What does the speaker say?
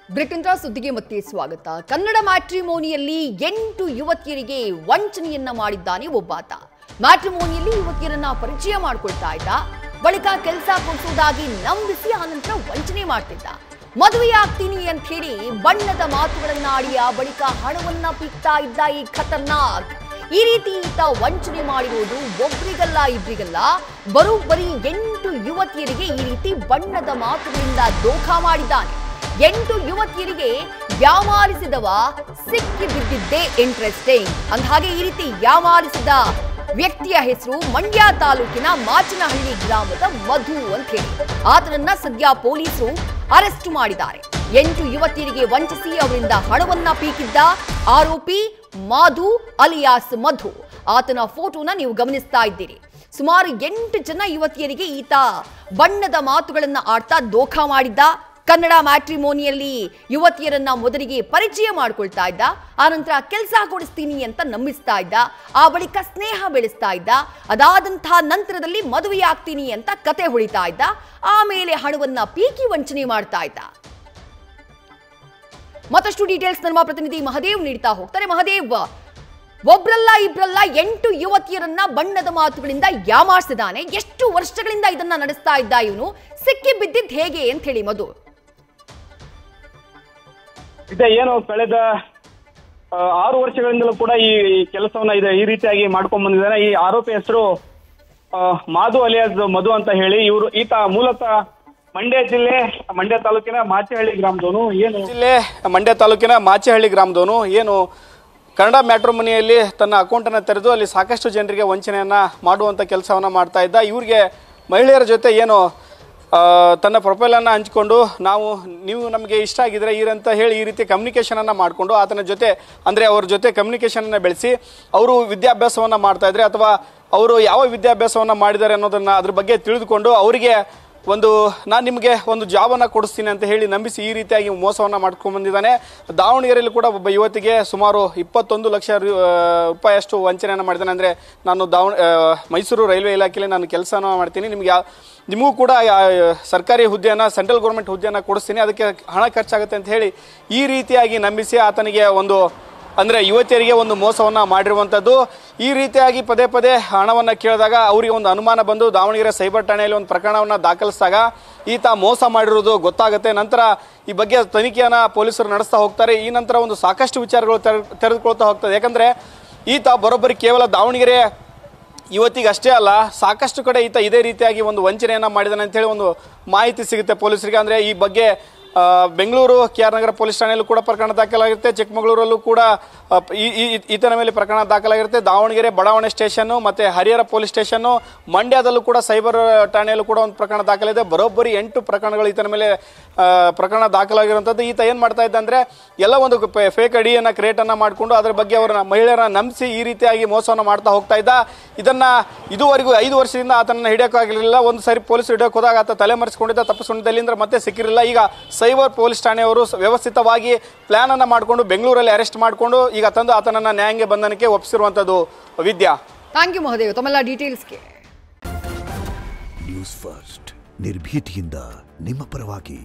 ಬ್ರಿಟನ್ರ ಸುದ್ದಿಗೆ ಮತ್ತೆ ಸ್ವಾಗತ. ಕನ್ನಡ ಮ್ಯಾಟ್ರಿಮೋನಿಯಲ್ಲಿ 8 ಯುವತಿಯರಿಗೆ ವಂಚನೆಯನ್ನ ಮಾಡಿದ್ದಾನೆ ಒಬ್ಬಾತ. ಮ್ಯಾಟ್ರಿಮೋನಿಯಲ್ಲಿ ಯುವತಿಯರನ್ನ ಪರಿಚಯ ಮಾಡಿಕೊಳ್ತಾ ಇದ್ದ, ಬಳಿಕ ಕೆಲಸ ಕೊಡಿಸುವುದಾಗಿ ನಂಬಿಸಿ ಆನಂತರ ವಂಚನೆ ಮಾಡ್ತಿದ್ದ. ಮದುವೆ ಆಗ್ತೀನಿ ಅಂತ ಹೇಳಿ ಬಣ್ಣದ ಮಾತುಗಳನ್ನ ಆಡಿ ಆ ಬಳಿಕ ಹಣವನ್ನ ಪೀಕ್ತಾ ಇದ್ದ ಈ ಖತರ್ನಾಕ್. ಈ ರೀತಿ ಈತ ವಂಚನೆ ಮಾಡಿರುವುದು ಒಬ್ಬರಿಗಲ್ಲ ಇಬ್ಬರಿಗಲ್ಲ, ಬರೋಬ್ಬರಿ 8 ಯುವತಿಯರಿಗೆ ಈ ರೀತಿ ಬಣ್ಣದ ಮಾತುಗಳಿಂದ ದೋಖಾ ಮಾಡಿದ್ದಾನೆ. 8 ಯುವತಿಯರಿಗೆ ಯಾಮಾರಿಸಿದವ ಸಿಕ್ಕಿ ಬಿದ್ದಿದ್ದೇ ಇಂಟ್ರೆಸ್ಟಿಂಗ್. ಅಂದಹಾಗೆ ಈ ರೀತಿ ಯಾಮಾರಿಸಿದ ವ್ಯಕ್ತಿಯ ಹೆಸರು ಮಂಡ್ಯ ತಾಲೂಕಿನ ಮಾಚನಹಳ್ಳಿ ಗ್ರಾಮದ ಮಧು ಅಂತ ಹೇಳಿ. ಆತನನ್ನ ಸದ್ಯ ಪೊಲೀಸರು ಅರೆಸ್ಟ್ ಮಾಡಿದ್ದಾರೆ. 8 ಯುವತಿಯರಿಗೆ ವಂಚಿಸಿ ಅವರಿಂದ ಹಣವನ್ನ ಪೀಕಿದ್ದ ಆರೋಪಿ ಮಾಧು ಅಲಿಯಾಸ್ ಮಧು. ಆತನ ಫೋಟೋನ ನೀವು ಗಮನಿಸ್ತಾ ಇದ್ದೀರಿ. ಸುಮಾರು 8 ಜನ ಯುವತಿಯರಿಗೆ ಈತ ಬಣ್ಣದ ಮಾತುಗಳನ್ನ ಆಡ್ತಾ ದೋಖಾ ಮಾಡಿದ್ದ. ಕನ್ನಡ ಮ್ಯಾಟ್ರಿಮೋನಿಯಲ್ಲಿ ಯುವತಿಯರನ್ನ ಮೊದಲಿಗೆ ಪರಿಚಯ ಮಾಡ್ಕೊಳ್ತಾ ಇದ್ದ, ಆನಂತರ ಕೆಲಸ ಕೊಡಿಸ್ತೀನಿ ಅಂತ ನಂಬಿಸ್ತಾ ಇದ್ದ, ಆ ಬಳಿಕ ಸ್ನೇಹ ಬೆಳೆಸ್ತಾ ಇದ್ದ, ಅದಾದಂತಹ ನಂತರದಲ್ಲಿ ಮದುವೆ ಆಗ್ತೀನಿ ಅಂತ ಕತೆ ಹೊಳಿತಾ ಇದ್ದ, ಆಮೇಲೆ ಹಣವನ್ನ ಪೀಕಿ ವಂಚನೆ ಮಾಡ್ತಾ ಇದ್ದ. ಮತ್ತಷ್ಟು ಡೀಟೇಲ್ಸ್ ನಮ್ಮ ಪ್ರತಿನಿಧಿ ಮಹದೇವ್ ನೀಡ್ತಾ ಹೋಗ್ತಾರೆ. ಮಹದೇವ್, ಒಬ್ರಲ್ಲ ಇಬ್ರಲ್ಲ 8 ಯುವತಿಯರನ್ನ ಬಣ್ಣದ ಮಾತುಗಳಿಂದ ಯಾಮಾರಿಸಿದಾನೆ. ಎಷ್ಟು ವರ್ಷಗಳಿಂದ ಇದನ್ನ ನಡೆಸ್ತಾ ಇದ್ದ ಇವನು? ಸಿಕ್ಕಿ ಬಿದ್ದಿದ್ ಹೇಗೆ ಅಂತ ಹೇಳಿ ಮಧು. ಏನು ಕಳೆದ 6 ವರ್ಷಗಳಿಂದಲೂ ಕೂಡ ಈ ಕೆಲಸವನ್ನ ಈ ರೀತಿಯಾಗಿ ಮಾಡ್ಕೊಂಡ್ ಬಂದಿದ್ದಾನೆ. ಈ ಆರೋಪಿ ಹೆಸರು ಮಾಧು ಅಲಿಯಾಸ್ ಮಧು ಅಂತ ಹೇಳಿ. ಈತ ಮೂಲತಃ ಮಂಡ್ಯ ತಾಲೂಕಿನ ಮಾಚೇಹಳ್ಳಿ ಗ್ರಾಮದವನು. ಏನು ಕನ್ನಡ ಮ್ಯಾಟ್ರಿಮೋನಿಯಲ್ಲಿ ತನ್ನ ಅಕೌಂಟ್ ಅನ್ನು ತೆರೆದು ಅಲ್ಲಿ ಸಾಕಷ್ಟು ಜನರಿಗೆ ವಂಚನೆಯನ್ನ ಮಾಡುವಂತ ಕೆಲಸವನ್ನ ಮಾಡ್ತಾ ಇದ್ದ. ಇವ್ರಿಗೆ ಮಹಿಳೆಯರ ಜೊತೆ ಏನು ತನ್ನ ಪ್ರೊಫೈಲನ್ನು ಹಂಚಿಕೊಂಡು ನೀವು ನಮಗೆ ಇಷ್ಟ ಆಗಿದ್ರೆ ಅಂತ ಹೇಳಿ ಈ ರೀತಿ ಕಮ್ಯುನಿಕೇಷನನ್ನು ಮಾಡಿಕೊಂಡು ಆತನ ಜೊತೆ ಅವ್ರ ಜೊತೆ ಕಮ್ಯುನಿಕೇಷನನ್ನು ಬೆಳೆಸಿ ಅವರು ವಿದ್ಯಾಭ್ಯಾಸವನ್ನು ಮಾಡ್ತಾ ಇದ್ರೆ ಅಥವಾ ಅವರು ಯಾವ ವಿದ್ಯಾಭ್ಯಾಸವನ್ನು ಮಾಡಿದ್ದಾರೆ ಅನ್ನೋದನ್ನು ಅದ್ರ ಬಗ್ಗೆ ತಿಳಿದುಕೊಂಡು ಅವರಿಗೆ ನಾನು ನಿಮಗೆ ಒಂದು ಜಾಬನ್ನು ಕೊಡಿಸ್ತೀನಿ ಅಂತ ಹೇಳಿ ನಂಬಿಸಿ ಈ ರೀತಿಯಾಗಿ ಮೋಸವನ್ನು ಮಾಡ್ಕೊಂಡು ಬಂದಿದ್ದಾನೆ. ದಾವಣಗೆರೆಯಲ್ಲಿ ಕೂಡ ಒಬ್ಬ ಯುವತಿಗೆ ಸುಮಾರು 21 ಲಕ್ಷ ರೂಪಾಯಿಯಷ್ಟು ವಂಚನೆಯನ್ನು ಮಾಡಿದ್ದಾನೆ. ಅಂದರೆ ನಾನು ಮೈಸೂರು ರೈಲ್ವೆ ಇಲಾಖೆಯಲ್ಲಿ ನಾನು ಕೆಲಸನ ಮಾಡ್ತೀನಿ, ನಿಮಗೂ ಕೂಡ ಸರ್ಕಾರಿ ಹುದ್ದೆಯನ್ನು, ಸೆಂಟ್ರಲ್ ಗೌರ್ಮೆಂಟ್ ಹುದ್ದೆಯನ್ನು ಕೊಡಿಸ್ತೀನಿ, ಅದಕ್ಕೆ ಹಣ ಖರ್ಚಾಗುತ್ತೆ ಅಂತ ಹೇಳಿ ಈ ರೀತಿಯಾಗಿ ನಂಬಿಸಿ ಆತನಿಗೆ ಯುವತಿಯರಿಗೆ ಒಂದು ಮೋಸವನ್ನು ಮಾಡಿರುವಂಥದ್ದು. ಈ ರೀತಿಯಾಗಿ ಪದೇ ಪದೇ ಹಣವನ್ನು ಕೇಳಿದಾಗ ಅವರಿಗೆ ಒಂದು ಅನುಮಾನ ಬಂದು ದಾವಣಗೆರೆ ಸೈಬರ್ ಠಾಣೆಯಲ್ಲಿ ಒಂದು ಪ್ರಕರಣವನ್ನು ದಾಖಲಿಸಿದಾಗ ಈತ ಮೋಸ ಮಾಡಿರೋದು ಗೊತ್ತಾಗುತ್ತೆ. ನಂತರ ಈ ಬಗ್ಗೆ ತನಿಖೆಯನ್ನು ಪೊಲೀಸರು ನಡೆಸ್ತಾ ಹೋಗ್ತಾರೆ. ಈ ನಂತರ ಒಂದು ಸಾಕಷ್ಟು ವಿಚಾರಗಳು ತೆರೆದುಕೊಳ್ತಾ ಹೋಗ್ತದೆ. ಯಾಕಂದರೆ ಈತ ಬರೋಬ್ಬರಿ ಕೇವಲ ದಾವಣಗೆರೆ ಯುವತಿಗೆ ಅಷ್ಟೇ ಅಲ್ಲ, ಸಾಕಷ್ಟು ಕಡೆ ಈತ ಇದೇ ರೀತಿಯಾಗಿ ಒಂದು ವಂಚನೆಯನ್ನು ಮಾಡಿದಾನೆ ಅಂತೇಳಿ ಒಂದು ಮಾಹಿತಿ ಸಿಗುತ್ತೆ ಪೊಲೀಸರಿಗೆ. ಈ ಬಗ್ಗೆ ಬೆಂಗಳೂರು KR ನಗರ ಪೊಲೀಸ್ ಠಾಣೆಯಲ್ಲೂ ಕೂಡ ಪ್ರಕರಣ ದಾಖಲಾಗಿರುತ್ತೆ, ಚಿಕ್ಕಮಗಳೂರಲ್ಲೂ ಕೂಡ ಈತನ ಮೇಲೆ ಪ್ರಕರಣ ದಾಖಲಾಗಿರುತ್ತೆ, ದಾವಣಗೆರೆ ಬಡಾವಣೆ ಸ್ಟೇಷನ್ನು ಮತ್ತು ಹರಿಹರ ಪೊಲೀಸ್ ಸ್ಟೇಷನ್ನು, ಮಂಡ್ಯದಲ್ಲೂ ಕೂಡ ಸೈಬರ್ ಠಾಣೆಯಲ್ಲೂ ಕೂಡ ಒಂದು ಪ್ರಕರಣ ದಾಖಲಿದೆ. ಬರೋಬ್ಬರಿ 8 ಪ್ರಕರಣಗಳು ಈತನ ಮೇಲೆ ಪ್ರಕರಣ ದಾಖಲಾಗಿರುವಂಥದ್ದು. ಈತ ಏನು ಮಾಡ್ತಾ ಇದ್ದ ಅಂದರೆ ಎಲ್ಲ ಒಂದು ಫೇಕ್ ಐಡಿಯನ್ನು ಕ್ರಿಯೇಟನ್ನು ಮಾಡಿಕೊಂಡು ಅದರ ಬಗ್ಗೆ ಅವರ ಮಹಿಳೆಯರನ್ನ ನಂಬಿಸಿ ಈ ರೀತಿಯಾಗಿ ಮೋಸವನ್ನು ಮಾಡ್ತಾ ಹೋಗ್ತಾ ಇದ್ದ. ಇದುವರೆಗೂ 5 ವರ್ಷದಿಂದ ಆತನನ್ನು ಹಿಡಿಯೋಕ್ಕಾಗಲಿಲ್ಲ. ಒಂದು ಸಾರಿ ಪೊಲೀಸರು ಹಿಡಿಯೋಕೆ ಹೋದಾಗ ಆತ ತಲೆಮರೆಸಿಕೊಂಡಿದ್ದ, ತಪ್ಪಿಸ್ಕೊಂಡಿದ್ದ, ಇಲ್ಲಿಂದ ಮತ್ತೆ ಸಿಕ್ಕಿರಲಿಲ್ಲ. ಈಗ ಸೈಬರ್ ಪೊಲೀಸ್ ಠಾಣೆಯವರು ವ್ಯವಸ್ಥಿತವಾಗಿ ಪ್ಲಾನ್ ಅನ್ನು ಮಾಡಿಕೊಂಡು ಬೆಂಗಳೂರಲ್ಲಿ ಅರೆಸ್ಟ್ ಮಾಡಿಕೊಂಡು ಈಗ ತಂದು ಆತನನ್ನ ನ್ಯಾಯಾಂಗ ಬಂಧನಕ್ಕೆ ಒಪ್ಪಿಸಿರುವಂತದ್ದು. ವಿದ್ಯಾ, ಥ್ಯಾಂಕ್ ಯು ಮಹದೇವ್ ತಮ್ಮೆಲ್ಲ ಡೀಟೇಲ್ಸ್ಗೆ. ನ್ಯೂಸ್ ಫಸ್ಟ್ ನಿರ್ಭೀತಿಯಿಂದ ನಿಮ್ಮ ಪರವಾಗಿ.